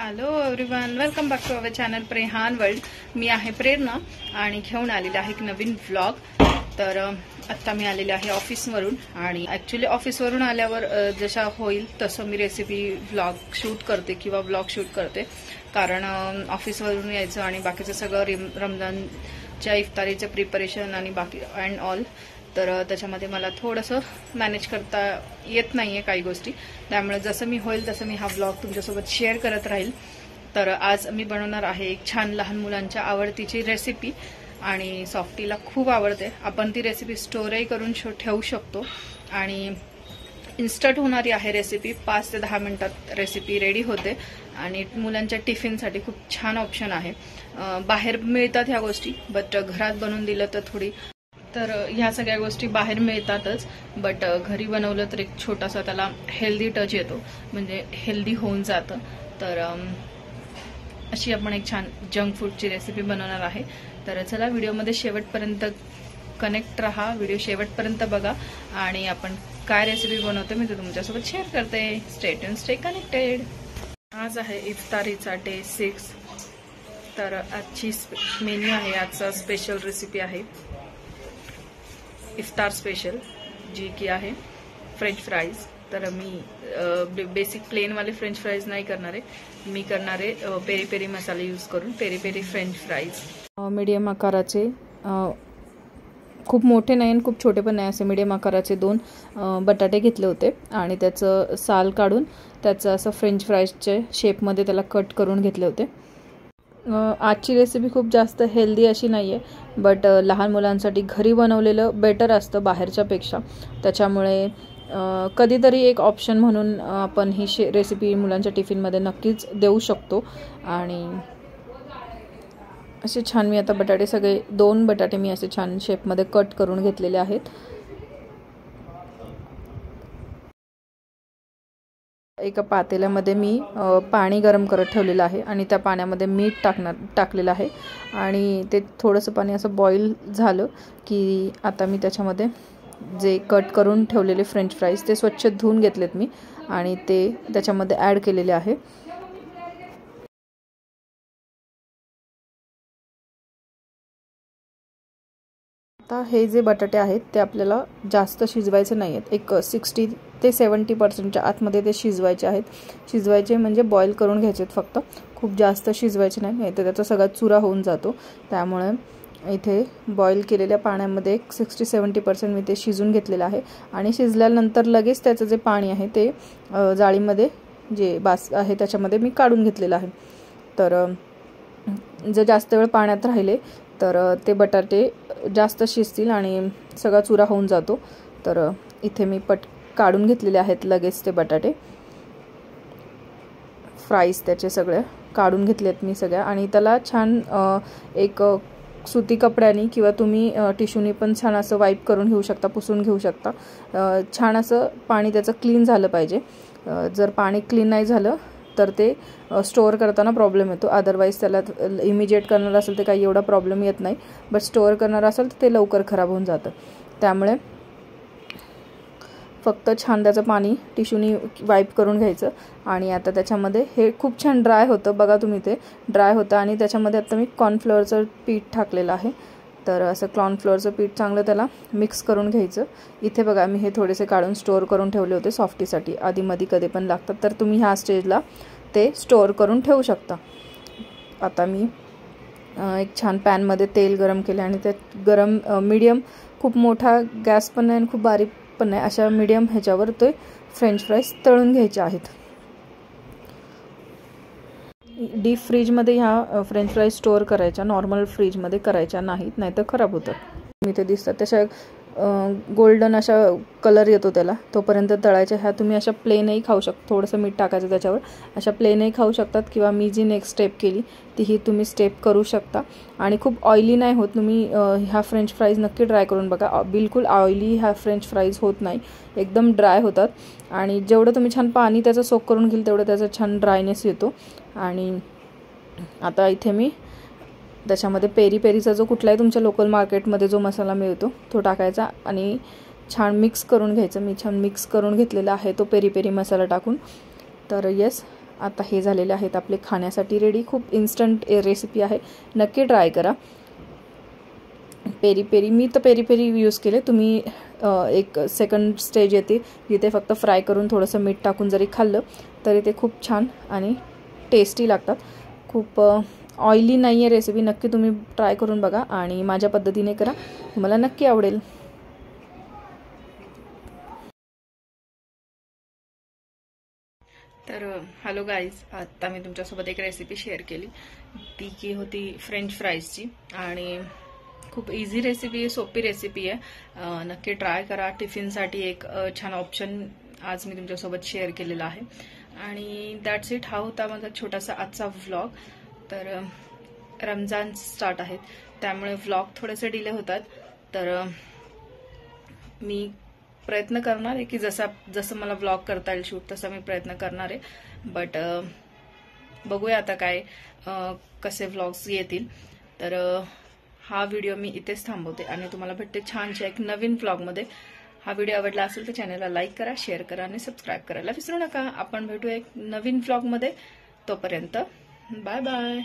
Hello everyone, welcome back to our channel प्रेहान world. मी आहे प्रेरणा आणि घेऊन आलेले आहे एक नवीन व्लॉग. तर आत्ता मी आलेले आहे ऑफिसवरून आणि ॲक्च्युली ऑफिसवरून आल्यावर जशा होईल तसं मी रेसिपी व्लॉग शूट करते किंवा व्लॉग शूट करते. कारण ऑफिसवरून यायचं आणि बाकीचं सगळं रमजानच्या इफ्तारीचं प्रिपरेशन आणि बाकी अँड ऑल, तर त्याच्यामध्ये मला थोडंसं मॅनेज करता येत नाही आहे काही गोष्टी. त्यामुळे जसं मी होईल तसं मी हा व्लॉग तुमच्यासोबत शेअर करत राहील. तर आज मी बनवणार आहे एक छान लहान मुलांच्या आवडतीची रेसिपी आणि सॉफ्टीला खूप आवडते. आपण ती रेसिपी स्टोरही करून ठेवू शकतो आणि इन्स्टंट होणारी आहे रेसिपी. 5 ते 10 मिनिटात रेसिपी रेडी होते आणि मुलांच्या टिफिनसाठी खूप छान ऑप्शन आहे. बाहेर मिळतात ह्या गोष्टी, बट घरात बनवून दिलं तर ह्या सगळ्या गोष्टी बाहेर मिळतातच, बट घरी बनवलं तर एक छोटासा त्याला हेल्दी टच येतो, म्हणजे हेल्दी होऊन जातं. तर अशी आपण एक छान जंक फूडची रेसिपी बनवणार आहे. तर चला व्हिडिओमध्ये शेवटपर्यंत कनेक्ट रहा, व्हिडिओ शेवटपर्यंत बघा आणि आपण काय रेसिपी बनवते मी ते तुमच्यासोबत शेअर करते. Stay tuned, stay connected. आज आहे इफ्तारीचा डे 6. तर आजची मेन्यू आहे, आजचा स्पेशल रेसिपी आहे इफ्तार स्पेशल, जी की आहे फ्रेंच फ्राईज. तर मी बेसिक प्लेनवाले फ्रेंच फ्राईज नाही करणार आहे, मी करणार आहे पेरी पेरी मसाले यूज करून peri peri French fries. Medium आकाराचे, खूप मोठे नाही आणि खूप छोटे पण नाही, असे मीडियम आकाराचे 2 बटाटे घेतले होते आणि त्याचं साल काढून त्याचं असं फ्रेंच फ्राईजच्या शेपमध्ये त्याला कट करून घेतले होते. आजची रेसिपी खूप जास्त हेल्दी अशी नाही आहे, बट लहान मुलांसाठी घरी बनवलेलं बेटर असतं बाहेरच्यापेक्षा. त्याच्यामुळे कधीतरी एक ऑप्शन म्हणून आपण ही रेसिपी मुलांच्या टिफिनमध्ये नक्कीच देऊ शकतो. आणि असे छान मी आता बटाटे सगळे 2 बटाटे मी असे छान शेपमध्ये कट करून घेतलेले आहेत. एका पातेल्यामध्ये मी पाणी गरम करत ठेवलेलं आहे आणि त्या पाण्यामध्ये मीठ टाकलेलं आहे आणि ते थोडंसं पाणी असं बॉईल झालं की आता मी त्याच्यामध्ये जे कट करून ठेवलेले फ्रेंच फ्राईज ते स्वच्छ धुवून घेतलेत मी आणि ते त्याच्यामध्ये ॲड केलेले आहे. आता हे जे बटाटे आहेत ते आपल्याला जास्त शिजवायचे नाही आहेत, एक 60 ते 70% आतमध्ये ते शिजवायचे आहेत. शिजवायचे म्हणजे बॉईल करून घ्यायचे फक्त, खूप जास्त शिजवायचे नाही तर त्याचा सगळा चुरा होऊन जातो. त्यामुळे इथे बॉईल केलेल्या पाण्यामध्ये 60-70% मी ते शिजून घेतलेलं आहे आणि शिजल्यानंतर लगेच त्याचं जे पाणी आहे ते जाळीमध्ये जे बास आहे त्याच्यामध्ये मी काढून घेतलेलं आहे. तर जर जास्त वेळ पाण्यात राहिले तर ते बटाटे जास्त शिजतील आणि सगळा चुरा होऊन जातो. तर इथे मी काढून घेतलेले आहेत लगेच ते बटाटे फ्राईज त्याचे सगळे काढून घेतलेत मी सगळ्या आणि त्याला छान एक सुती कपड्याने किंवा तुम्ही टिश्यूनी पण छान असं वाईप करून घेऊ शकता, पुसून घेऊ शकता. छान असं पाणी त्याचं क्लीन झालं पाहिजे. जर पाणी क्लीन नाही झालं तर ते स्टोअर करताना प्रॉब्लेम येतो. अदरवाईज त्याला इमिजिएट करणार असेल तर काही एवढा प्रॉब्लेम येत नाही, बट स्टोअर करणार असेल तर ते लवकर खराब होऊन जातं. त्यामुळे फक्त छान त्याचं पाणी टिश्यूनी वाईप करून घ्यायचं आणि आता त्याच्यामध्ये हे खूप छान ड्राय होतं, बघा तुम्ही ते ड्राय होतं आणि त्याच्यामध्ये आता मी कॉर्नफ्लोअरचं पीठ टाकलेलं आहे. तर असं कॉर्नफ्लोअरचं पीठ चांगलं त्याला मिक्स करून घ्यायचं. इथे बघा मी हे थोडेसे काढून स्टोअर करून ठेवले होते सॉफ्टीसाठी, आधीमध्ये कधी पण लागतात तर तुम्ही ह्या स्टेजला ते स्टोअर करून ठेवू शकता. आता मी एक छान पॅनमध्ये तेल गरम केले आणि त्यात गरम मीडियम, खूप मोठा गॅस पण नाही आणि खूप बारीक पण नाही, अशा मीडियम ह्याच्यावर ते फ्रेंच फ्राईज तळून घ्यायचे आहेत. डीप फ्रीजमध्ये ह्या फ्रेंच फ्राईज स्टोअर करायच्या, नॉर्मल फ्रीजमध्ये करायच्या नाहीत, नाहीतर खराब होतात. मी ते दिसतात तशा गोल्डन अशा कलर येतो त्याला तोपर्यंत तळायच्या. ह्या तुम्ही अशा प्लेनही खाऊ शकता, थोडंसं मीठ टाकायचं त्याच्यावर, अशा प्लेनही खाऊ शकतात किंवा मी जी नेक्स्ट स्टेप केली तीही तुम्ही स्टेप करू शकता. आणि खूप ऑइली नाही होत. तुम्ही ह्या फ्रेंच फ्राईज नक्की ट्राय करून बघा. बिलकुल ऑइली ह्या फ्रेंच फ्राईज होत नाही, एकदम ड्राय होतात आणि जेवढं तुम्ही छान पाणी त्याचं सोक करून घेईल तेवढं त्याचा छान ड्रायनेस येतो. आणि आता इथे मी त्याच्यामध्ये पेरी पेरीचा जो कुठलाही तुमच्या लोकल मार्केटमध्ये जो मसाला मिळतो तो टाकायचा आणि छान मिक्स करून घ्यायचं. मी छान मिक्स करून घेतलेला आहे तो पेरी पेरी मसाला टाकून. तर येस, आता हे झालेले आहेत आपले खाण्यासाठी रेडी. खूप इन्स्टंट रेसिपी आहे, नक्की ट्राय करा. पेरी पेरी, मी तर पेरी पेरी यूज केले. तुम्ही एक सेकंड स्टेज येते जिथे फक्त फ्राय करून थोडंसं मीठ टाकून जरी खाल्लं तरी ते खूप छान आणि टेस्टी लागतात. खूप ऑइली नाही आहे रेसिपी, नक्की तुम्ही ट्राय करून बघा आणि माझ्या पद्धतीने करा, तुम्हाला नक्की आवडेल. तर हॅलो गाईज, आत्ता मी तुमच्यासोबत एक रेसिपी शेअर केली, ती की होती फ्रेंच फ्राईजची. आणि खूप इझी रेसिपी आहे, सोपी रेसिपी आहे, नक्की ट्राय करा. टिफिनसाठी एक छान ऑप्शन आज मी तुमच्यासोबत शेअर केलेला आहे. आणि दॅट्स इट. हा होता माझा छोटासा आजचा व्लॉग. तर रमजान स्टार्ट आहेत त्यामुळे व्लॉग थोडेसे डिले होतात. तर मी प्रयत्न करणार आहे की जसं मला व्लॉग करता येईल शूट तसा मी प्रयत्न करणार आहे. बट बघूया आता काय कसे व्लॉग्स येतील. तर हा व्हिडिओ मी इथेच थांबवते आणि तुम्हाला भेटते छानशा एक नवीन व्लॉगमध्ये. हा व्हिडिओ आवडला असेल तर चॅनलला लाईक करा, शेअर करा आणि सबस्क्राईब करायला विसरू नका. आपण भेटूया एक नवीन व्लॉगमध्ये. तोपर्यंत बाय बाय.